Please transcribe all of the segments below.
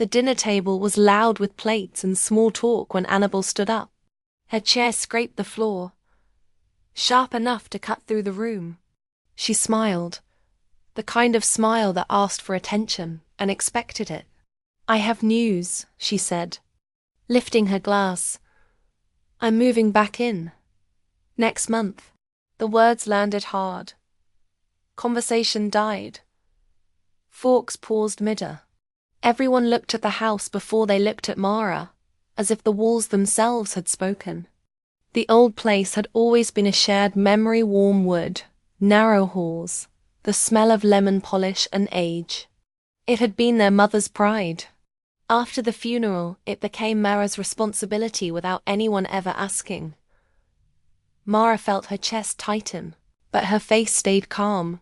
The dinner table was loud with plates and small talk when Annabel stood up. Her chair scraped the floor, sharp enough to cut through the room. She smiled, the kind of smile that asked for attention and expected it. "I have news," she said, lifting her glass. "I'm moving back in. Next month." The words landed hard. Conversation died. Forks paused midder. Everyone looked at the house before they looked at Mara, as if the walls themselves had spoken. The old place had always been a shared memory, warm wood, narrow halls, the smell of lemon polish and age. It had been their mother's pride. After the funeral, it became Mara's responsibility without anyone ever asking. Mara felt her chest tighten, but her face stayed calm.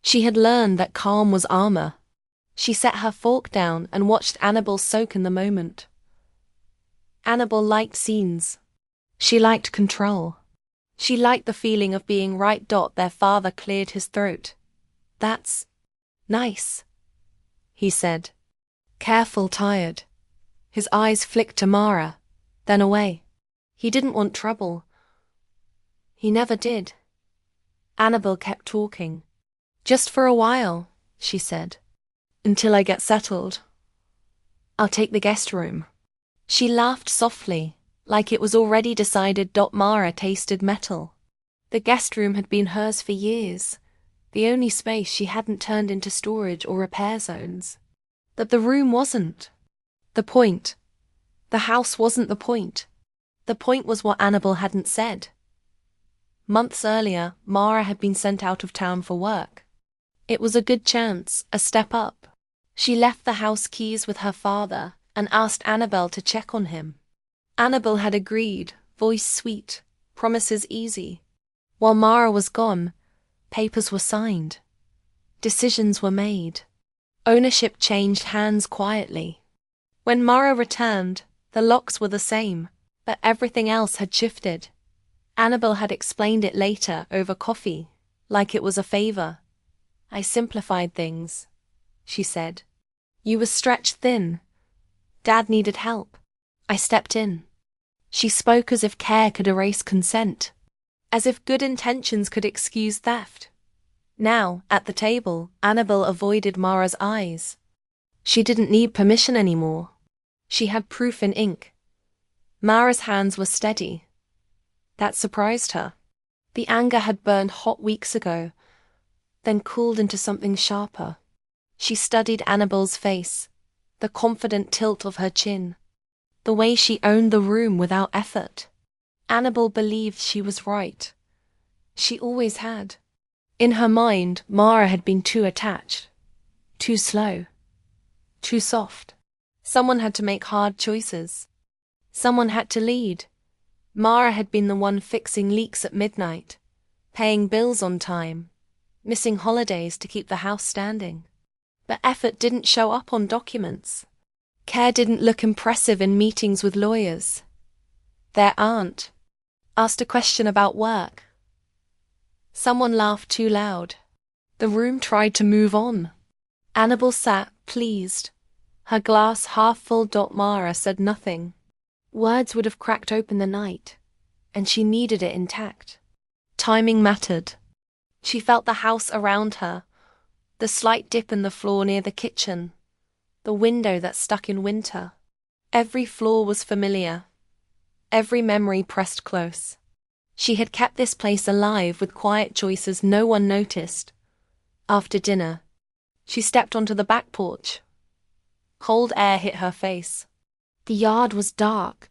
She had learned that calm was armor. She set her fork down and watched Annabel soak in the moment. Annabel liked scenes. She liked control. She liked the feeling of being right. Their father cleared his throat. "That's nice," he said. Careful, tired. His eyes flicked to Mara, then away. He didn't want trouble. He never did. Annabel kept talking. "Just for a while," she said. "Until I get settled. I'll take the guest room." She laughed softly, like it was already decided. Mara tasted metal. The guest room had been hers for years, the only space she hadn't turned into storage or repair zones. But the room wasn't the point. The house wasn't the point. The point was what Annabel hadn't said. Months earlier, Mara had been sent out of town for work. It was a good chance, a step up. She left the house keys with her father and asked Annabel to check on him. Annabel had agreed, voice sweet, promises easy. While Mara was gone, papers were signed. Decisions were made. Ownership changed hands quietly. When Mara returned, the locks were the same, but everything else had shifted. Annabel had explained it later over coffee, like it was a favor. "I simplified things," she said. "You were stretched thin. Dad needed help. I stepped in." She spoke as if care could erase consent, as if good intentions could excuse theft. Now, at the table, Annabel avoided Mara's eyes. She didn't need permission anymore. She had proof in ink. Mara's hands were steady. That surprised her. The anger had burned hot weeks ago, then cooled into something sharper. She studied Annabel's face, the confident tilt of her chin, the way she owned the room without effort. Annabel believed she was right. She always had. In her mind, Mara had been too attached, too slow, too soft. Someone had to make hard choices. Someone had to lead. Mara had been the one fixing leaks at midnight, paying bills on time, missing holidays to keep the house standing. But effort didn't show up on documents. Care didn't look impressive in meetings with lawyers. Their aunt asked a question about work. Someone laughed too loud. The room tried to move on. Annabel sat, pleased, her glass half full. Mara said nothing. Words would have cracked open the night, and she needed it intact. Timing mattered. She felt the house around her, the slight dip in the floor near the kitchen, the window that stuck in winter. Every floor was familiar. Every memory pressed close. She had kept this place alive with quiet choices no one noticed. After dinner, she stepped onto the back porch. Cold air hit her face. The yard was dark,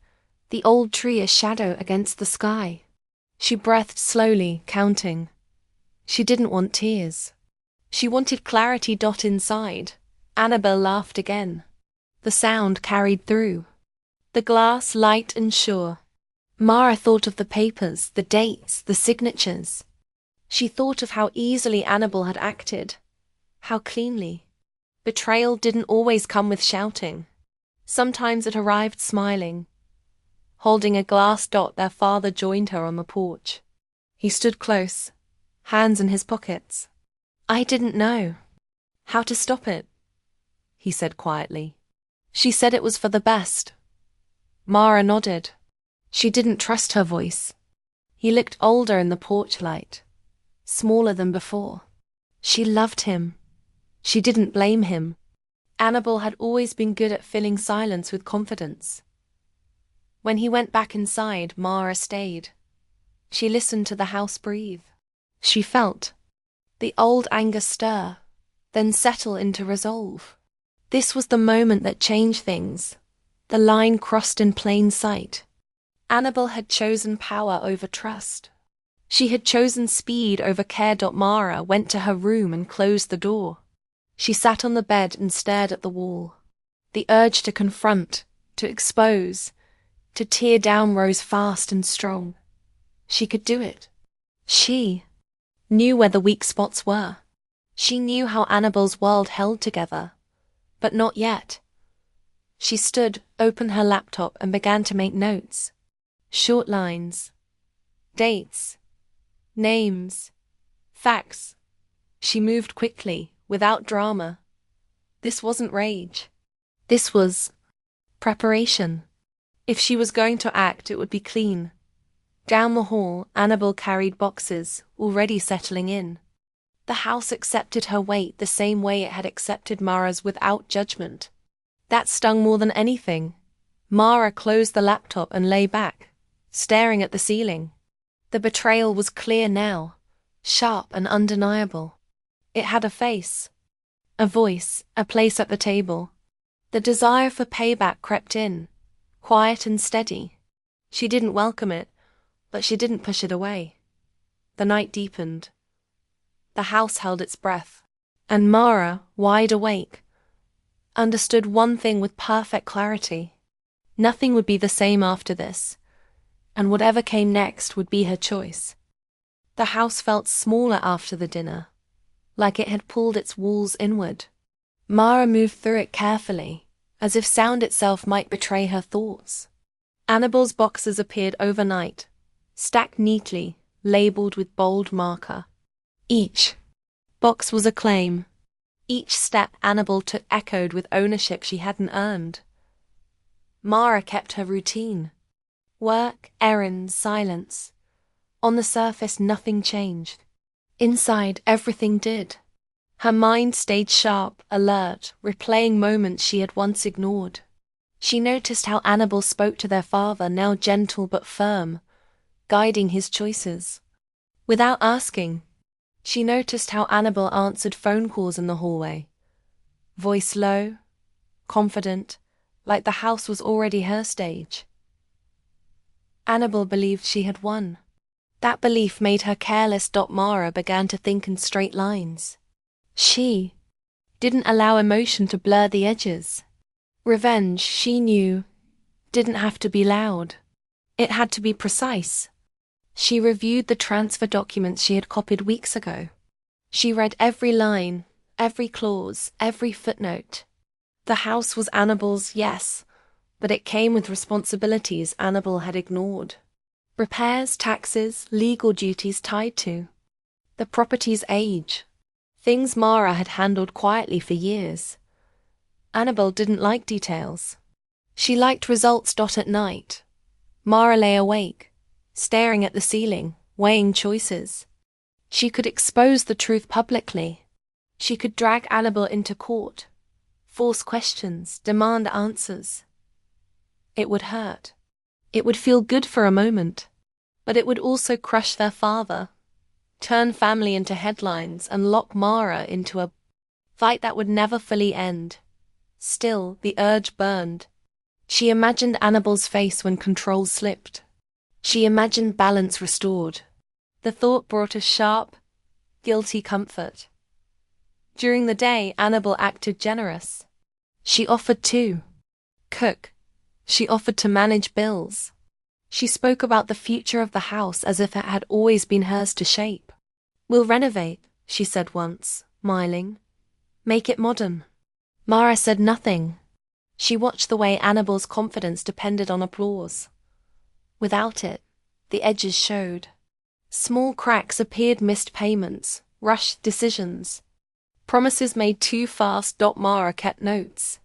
the old tree a shadow against the sky. She breathed slowly, counting. She didn't want tears. She wanted clarity. Inside, Annabel laughed again. The sound carried through. The glass light and sure. Mara thought of the papers, the dates, the signatures. She thought of how easily Annabel had acted, how cleanly. Betrayal didn't always come with shouting. Sometimes it arrived smiling. Holding a glass. Their father joined her on the porch. He stood close, hands in his pockets. "I didn't know how to stop it," he said quietly. She said it was for the best. Mara nodded. She didn't trust her voice. He looked older in the porch light, smaller than before. She loved him. She didn't blame him. Annabel had always been good at filling silence with confidence. When he went back inside, Mara stayed. She listened to the house breathe. She felt the old anger stir, then settle into resolve. This was the moment that changed things. The line crossed in plain sight. Annabel had chosen power over trust. She had chosen speed over care. Mara went to her room and closed the door. She sat on the bed and stared at the wall. The urge to confront, to expose, to tear down rose fast and strong. She could do it. She knew where the weak spots were. She knew how Annabel's world held together. But not yet. She stood, opened her laptop and began to make notes. Short lines. Dates. Names. Facts. She moved quickly, without drama. This wasn't rage. This was preparation. If she was going to act, it would be clean. Down the hall, Annabel carried boxes, already settling in. The house accepted her weight the same way it had accepted Mara's without judgment. That stung more than anything. Mara closed the laptop and lay back, staring at the ceiling. The betrayal was clear now, sharp and undeniable. It had a face, a voice, a place at the table. The desire for payback crept in, quiet and steady. She didn't welcome it, but she didn't push it away. The night deepened. The house held its breath, and Mara, wide awake, understood one thing with perfect clarity. Nothing would be the same after this, and whatever came next would be her choice. The house felt smaller after the dinner, like it had pulled its walls inward. Mara moved through it carefully, as if sound itself might betray her thoughts. Annabel's boxes appeared overnight, stacked neatly, labeled with bold marker. Each box was a claim. Each step Annabel took echoed with ownership she hadn't earned. Mara kept her routine. Work, errands, silence. On the surface, nothing changed. Inside, everything did. Her mind stayed sharp, alert, replaying moments she had once ignored. She noticed how Annabel spoke to their father, now gentle but firm, guiding his choices. Without asking, she noticed how Annabel answered phone calls in the hallway. Voice low, confident, like the house was already her stage. Annabel believed she had won. That belief made her careless. Mara began to think in straight lines. She didn't allow emotion to blur the edges. Revenge, she knew, didn't have to be loud. It had to be precise. She reviewed the transfer documents she had copied weeks ago. She read every line, every clause, every footnote. The house was Annabel's, yes, but it came with responsibilities Annabel had ignored. Repairs, taxes, legal duties tied to the property's age. Things Mara had handled quietly for years. Annabel didn't like details. She liked results. At night, Mara lay awake, staring at the ceiling, weighing choices. She could expose the truth publicly. She could drag Annabel into court, force questions, demand answers. It would hurt. It would feel good for a moment, but it would also crush their father, turn family into headlines, and lock Mara into a fight that would never fully end. Still, the urge burned. She imagined Annabel's face when control slipped. She imagined balance restored. The thought brought a sharp, guilty comfort. During the day, Annabel acted generous. She offered to cook. She offered to manage bills. She spoke about the future of the house as if it had always been hers to shape. "We'll renovate," she said once, smiling. "Make it modern." Mara said nothing. She watched the way Annabel's confidence depended on applause. Without it, the edges showed. Small cracks appeared, missed payments, rushed decisions. Promises made too fast. Mara kept notes.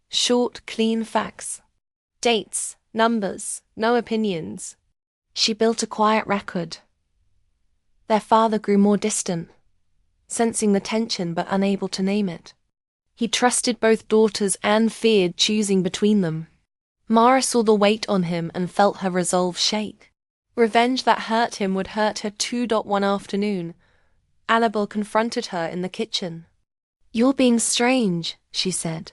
Short, clean facts. Dates, numbers, no opinions. She built a quiet record. Their father grew more distant, sensing the tension but unable to name it. He trusted both daughters and feared choosing between them. Mara saw the weight on him and felt her resolve shake. Revenge that hurt him would hurt her too. One afternoon, Annabel confronted her in the kitchen. "You're being strange," she said.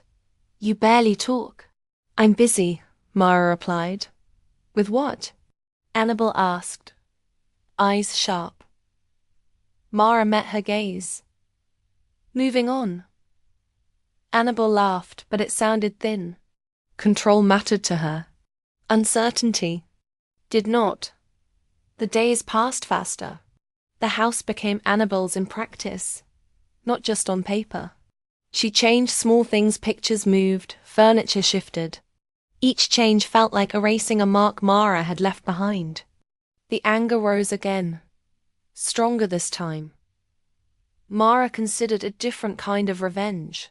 "You barely talk." "I'm busy," Mara replied. "With what?" Annabel asked, eyes sharp. Mara met her gaze. "Moving on." Annabel laughed, but it sounded thin. Control mattered to her. Uncertainty did not. The days passed faster. The house became Annabel's in practice, not just on paper. She changed small things, pictures moved, furniture shifted. Each change felt like erasing a mark Mara had left behind. The anger rose again, stronger this time. Mara considered a different kind of revenge.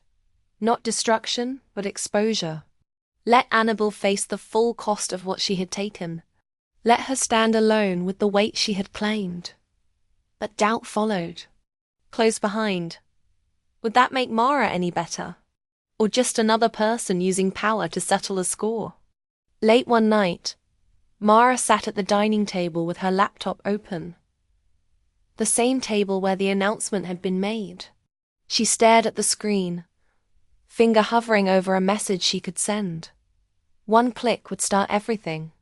Not destruction, but exposure. Let Annabel face the full cost of what she had taken. Let her stand alone with the weight she had claimed. But doubt followed. Close behind. Would that make Mara any better? Or just another person using power to settle a score? Late one night, Mara sat at the dining table with her laptop open. The same table where the announcement had been made. She stared at the screen, finger hovering over a message she could send. One click would start everything.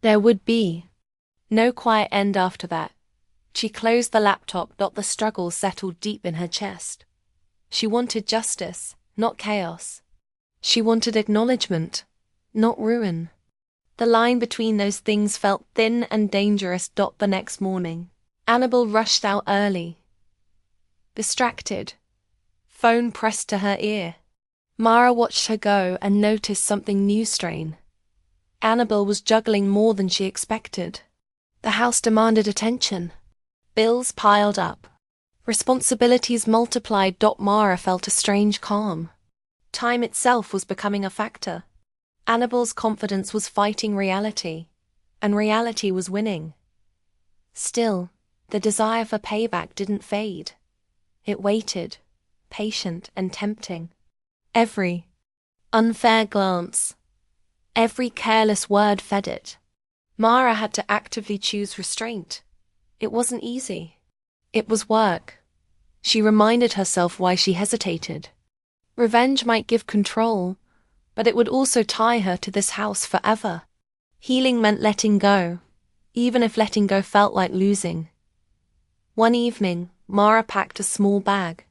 There would be no quiet end after that. She closed the laptop. The struggle settled deep in her chest. She wanted justice, not chaos. She wanted acknowledgement, not ruin. The line between those things felt thin and dangerous. The next morning, Annabel rushed out early. Distracted, phone pressed to her ear. Mara watched her go and noticed something new strain. Annabel was juggling more than she expected. The house demanded attention. Bills piled up. Responsibilities multiplied. Mara felt a strange calm. Time itself was becoming a factor. Annabel's confidence was fighting reality, and reality was winning. Still, the desire for payback didn't fade. It waited, patient and tempting. Every unfair glance, every careless word fed it. Mara had to actively choose restraint. It wasn't easy. It was work. She reminded herself why she hesitated. Revenge might give control, but it would also tie her to this house forever. Healing meant letting go, even if letting go felt like losing. One evening, Mara packed a small bag.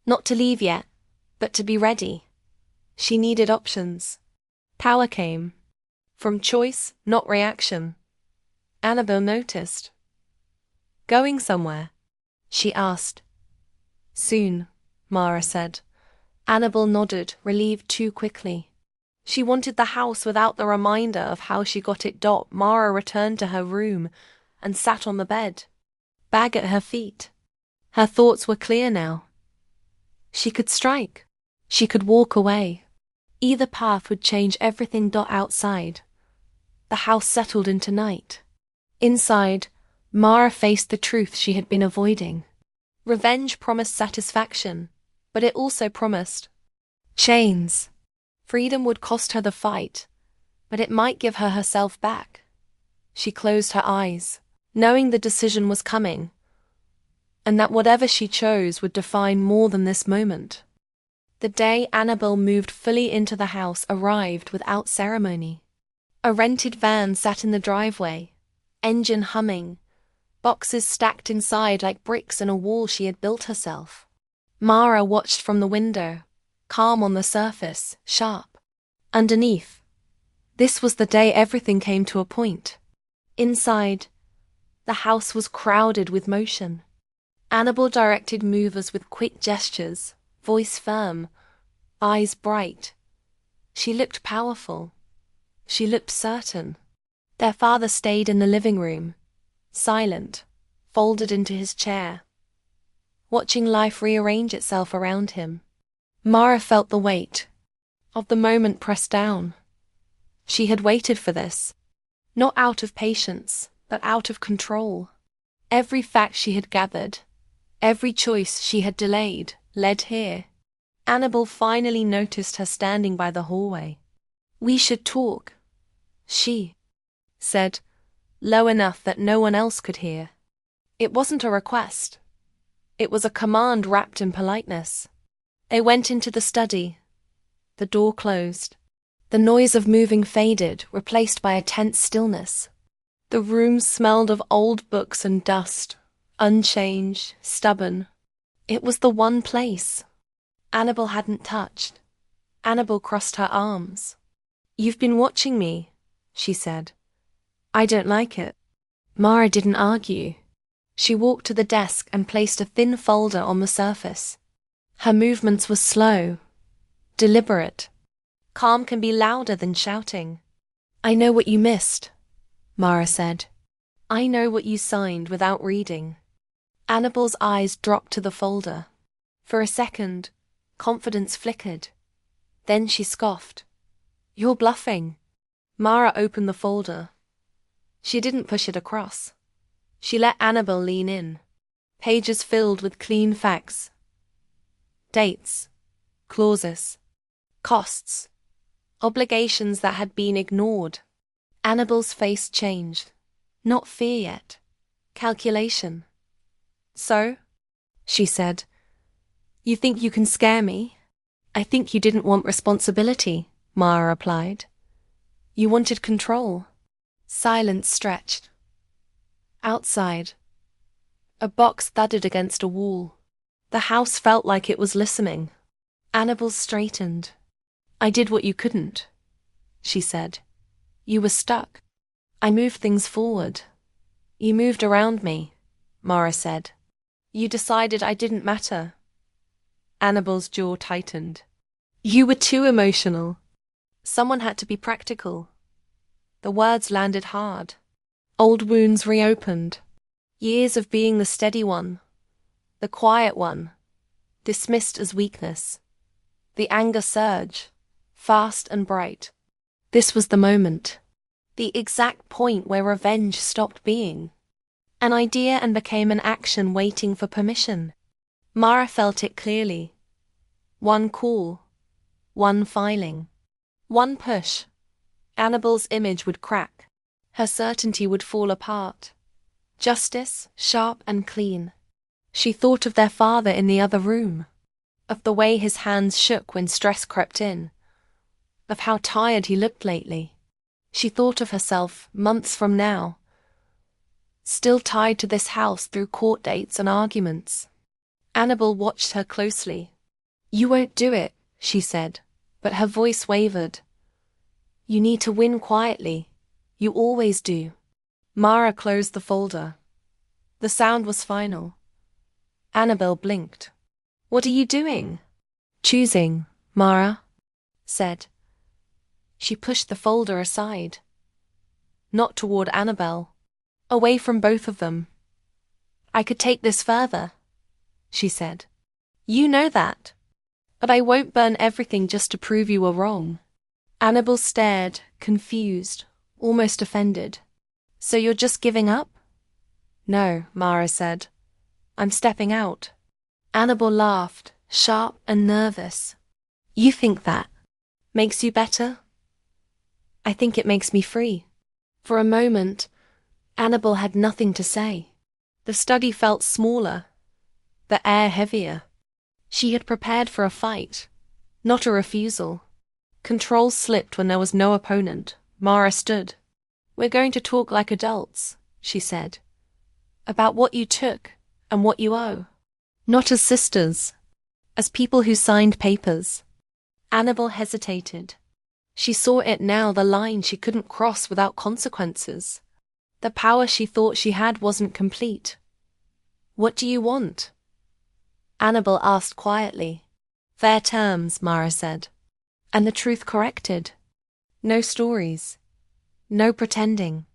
Not to leave yet, but to be ready. She needed options. Power came from choice, not reaction. Annabel noticed. "Going somewhere?" she asked. "Soon," Mara said. Annabel nodded, relieved too quickly. She wanted the house without the reminder of how she got it. Mara returned to her room and sat on the bed, bag at her feet. Her thoughts were clear now. She could strike. She could walk away. Either path would change everything. Outside, the house settled into night. Inside, Mara faced the truth she had been avoiding. Revenge promised satisfaction, but it also promised chains. Freedom would cost her the fight, but it might give her herself back. She closed her eyes, knowing the decision was coming, and that whatever she chose would define more than this moment. The day Annabel moved fully into the house arrived without ceremony. A rented van sat in the driveway, engine humming, boxes stacked inside like bricks in a wall she had built herself. Mara watched from the window, calm on the surface, sharp underneath. This was the day everything came to a point. Inside, the house was crowded with motion. Annabel directed movers with quick gestures, voice firm, eyes bright. She looked powerful. She looked certain. Their father stayed in the living room, silent, folded into his chair, watching life rearrange itself around him. Mara felt the weight. of the moment pressed down. She had waited for this, not out of patience, but out of control. Every fact she had gathered, every choice she had delayed, led here. Annabel finally noticed her standing by the hallway. "We should talk," she said, low enough that no one else could hear. It wasn't a request. It was a command wrapped in politeness. They went into the study. The door closed. The noise of moving faded, replaced by a tense stillness. The room smelled of old books and dust, unchanged, stubborn. It was the one place Annabel hadn't touched. Annabel crossed her arms. "You've been watching me," she said. "I don't like it." Mara didn't argue. She walked to the desk and placed a thin folder on the surface. Her movements were slow, deliberate. Calm can be louder than shouting. "I know what you missed," Mara said. "I know what you signed without reading." Annabel's eyes dropped to the folder. For a second, confidence flickered. Then she scoffed. "You're bluffing." Mara opened the folder. She didn't push it across. She let Annabel lean in. Pages filled with clean facts. Dates, clauses, costs, obligations that had been ignored. Annabel's face changed. Not fear yet. Calculation. "So?" she said. "You think you can scare me?" "I think you didn't want responsibility," Mara replied. "You wanted control." Silence stretched. Outside, a box thudded against a wall. The house felt like it was listening. Annabel straightened. "I did what you couldn't," she said. "You were stuck. I moved things forward." "You moved around me," Mara said. "You decided I didn't matter." Annabel's jaw tightened. "You were too emotional." Someone had to be practical. The words landed hard. Old wounds reopened. Years of being the steady one, the quiet one, dismissed as weakness. The anger surged, fast and bright. This was the moment. The exact point where revenge stopped being an idea and became an action waiting for permission. Mara felt it clearly. One call, one filing, one push. Annabel's image would crack. Her certainty would fall apart. Justice, sharp and clean. She thought of their father in the other room, of the way his hands shook when stress crept in, of how tired he looked lately. She thought of herself, months from now, still tied to this house through court dates and arguments. Annabel watched her closely. "You won't do it," she said, but her voice wavered. "You need to win quietly. You always do." Mara closed the folder. The sound was final. Annabel blinked. "What are you doing?" "Choosing," Mara said. She pushed the folder aside. Not toward Annabel. Away from both of them. "I could take this further," she said. "You know that. But I won't burn everything just to prove you were wrong." Annabel stared, confused, almost offended. "So you're just giving up?" "No," Mara said. "I'm stepping out." Annabel laughed, sharp and nervous. "You think that makes you better?" "I think it makes me free." For a moment, Annabel had nothing to say. The study felt smaller, the air heavier. She had prepared for a fight, not a refusal. Control slipped when there was no opponent. Mara stood. "We're going to talk like adults," she said. "About what you took and what you owe. Not as sisters, as people who signed papers." Annabel hesitated. She saw it now, the line she couldn't cross without consequences. The power she thought she had wasn't complete. "What do you want?" Annabel asked quietly. "Fair terms," Mara said. And the truth corrected. No stories. No pretending.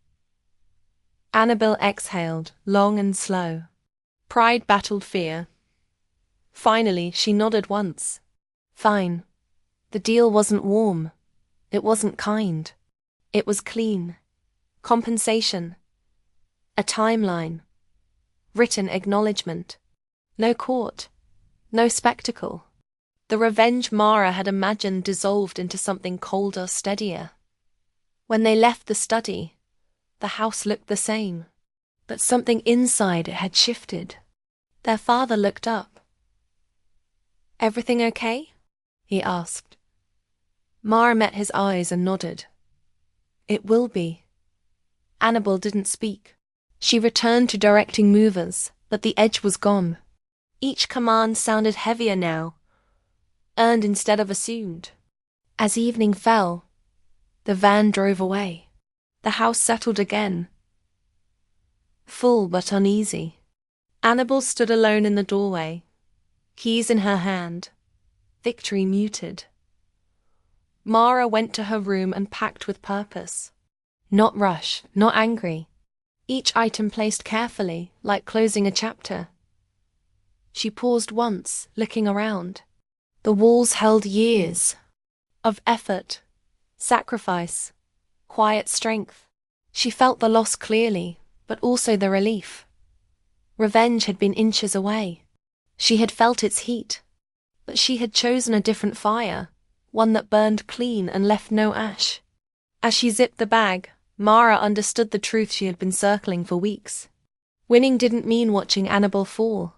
Annabel exhaled, long and slow. Pride battled fear. Finally, she nodded once. "Fine. The deal wasn't warm. It wasn't kind. It was clean. Compensation. A timeline. Written acknowledgement. No court. No spectacle. The revenge Mara had imagined dissolved into something colder, steadier. When they left the study, the house looked the same, but something inside it had shifted. Their father looked up. "Everything okay?" he asked. Mara met his eyes and nodded. "It will be." Annabel didn't speak. She returned to directing movers, but the edge was gone. Each command sounded heavier now, earned instead of assumed. As evening fell, the van drove away. The house settled again, full but uneasy. Annabel stood alone in the doorway, keys in her hand, victory muted. Mara went to her room and packed with purpose. Not rush, not angry. Each item placed carefully, like closing a chapter. She paused once, looking around. The walls held years of effort, sacrifice, quiet strength. She felt the loss clearly, but also the relief. Revenge had been inches away. She had felt its heat, but she had chosen a different fire, one that burned clean and left no ash. As she zipped the bag, Mara understood the truth she had been circling for weeks. Winning didn't mean watching Annabel fall.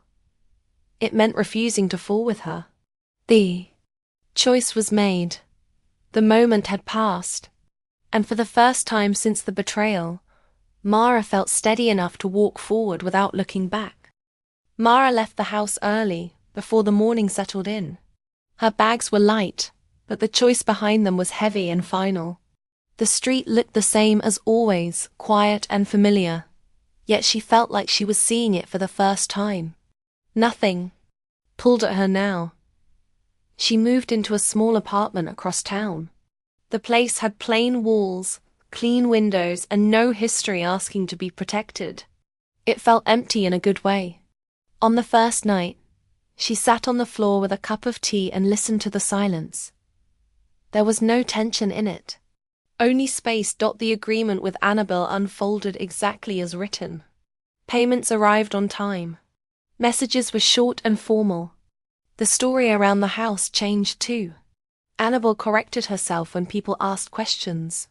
It meant refusing to fall with her. The choice was made. The moment had passed, and for the first time since the betrayal, Mara felt steady enough to walk forward without looking back. Mara left the house early, before the morning settled in. Her bags were light, but the choice behind them was heavy and final. The street looked the same as always, quiet and familiar, yet she felt like she was seeing it for the first time. Nothing pulled at her now. She moved into a small apartment across town. The place had plain walls, clean windows, and no history asking to be protected. It felt empty in a good way. On the first night, she sat on the floor with a cup of tea and listened to the silence. There was no tension in it. Only space. The agreement with Annabel unfolded exactly as written. Payments arrived on time. Messages were short and formal. The story around the house changed too. Annabel corrected herself when people asked questions.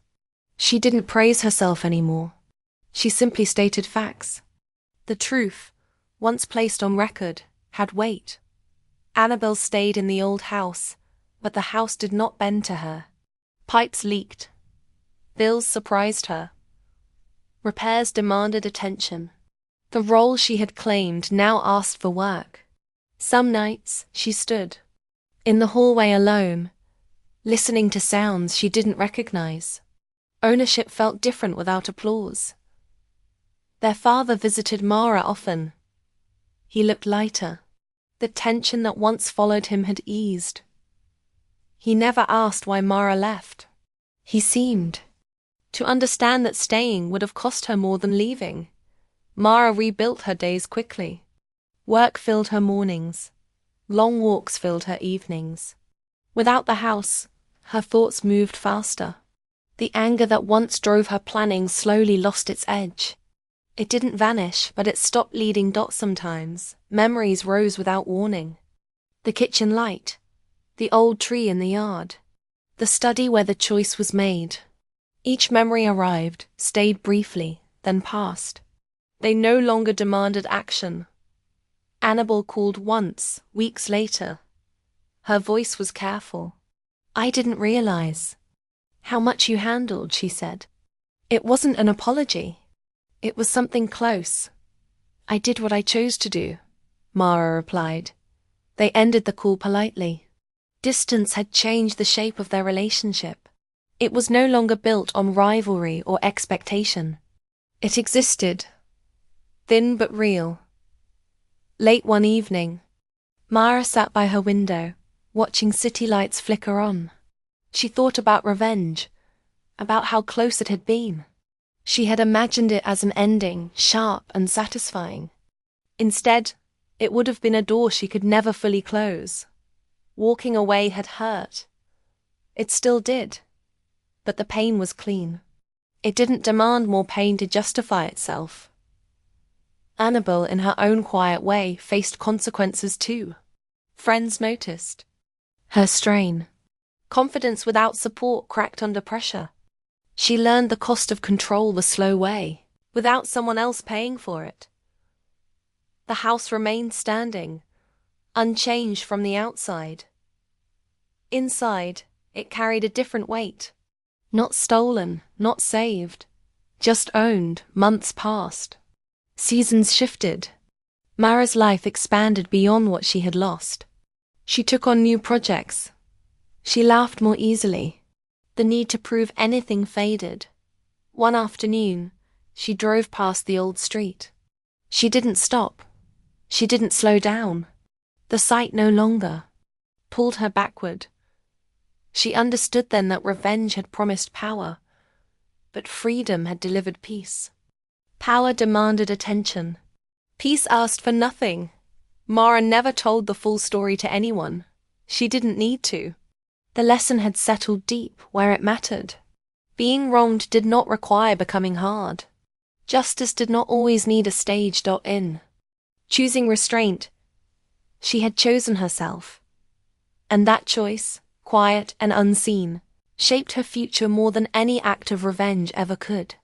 She didn't praise herself anymore. She simply stated facts. The truth, once placed on record, had weight. Annabel stayed in the old house, but the house did not bend to her. Pipes leaked. Bills surprised her. Repairs demanded attention. The role she had claimed now asked for work. Some nights she stood in the hallway alone, listening to sounds she didn't recognize. Ownership felt different without applause. Their father visited Mara often. He looked lighter. The tension that once followed him had eased. He never asked why Mara left. He seemed to understand that staying would have cost her more than leaving. Mara rebuilt her days quickly. Work filled her mornings. Long walks filled her evenings. Without the house, her thoughts moved faster. The anger that once drove her planning slowly lost its edge. It didn't vanish, but it stopped leading dots sometimes. Memories rose without warning. The kitchen light. The old tree in the yard. The study where the choice was made. Each memory arrived, stayed briefly, then passed. They no longer demanded action. Annabel called once, weeks later. Her voice was careful. "I didn't realize how much you handled," she said. It wasn't an apology. It was something close. "I did what I chose to do," Mara replied. They ended the call politely. Distance had changed the shape of their relationship. It was no longer built on rivalry or expectation. It existed, thin but real. Late one evening, Mara sat by her window, watching city lights flicker on. She thought about revenge, about how close it had been. She had imagined it as an ending, sharp and satisfying. Instead, it would have been a door she could never fully close. Walking away had hurt, It still did. But the pain was clean. It didn't demand more pain to justify itself. Annabel, in her own quiet way, faced consequences too. Friends noticed her strain. Confidence without support cracked under pressure. She learned the cost of control the slow way, without someone else paying for it. The house remained standing, unchanged from the outside. Inside, it carried a different weight. Not stolen, not saved, just owned. Months passed. Seasons shifted. Mara's life expanded beyond what she had lost. She took on new projects. She laughed more easily. The need to prove anything faded. One afternoon, she drove past the old street. She didn't stop. She didn't slow down. The sight no longer pulled her backward. She understood then that revenge had promised power, but freedom had delivered peace. Power demanded attention. Peace asked for nothing. Mara never told the full story to anyone. She didn't need to. The lesson had settled deep where it mattered. Being wronged did not require becoming hard. Justice did not always need a stage. In choosing restraint, she had chosen herself. And that choice, quiet and unseen, shaped her future more than any act of revenge ever could.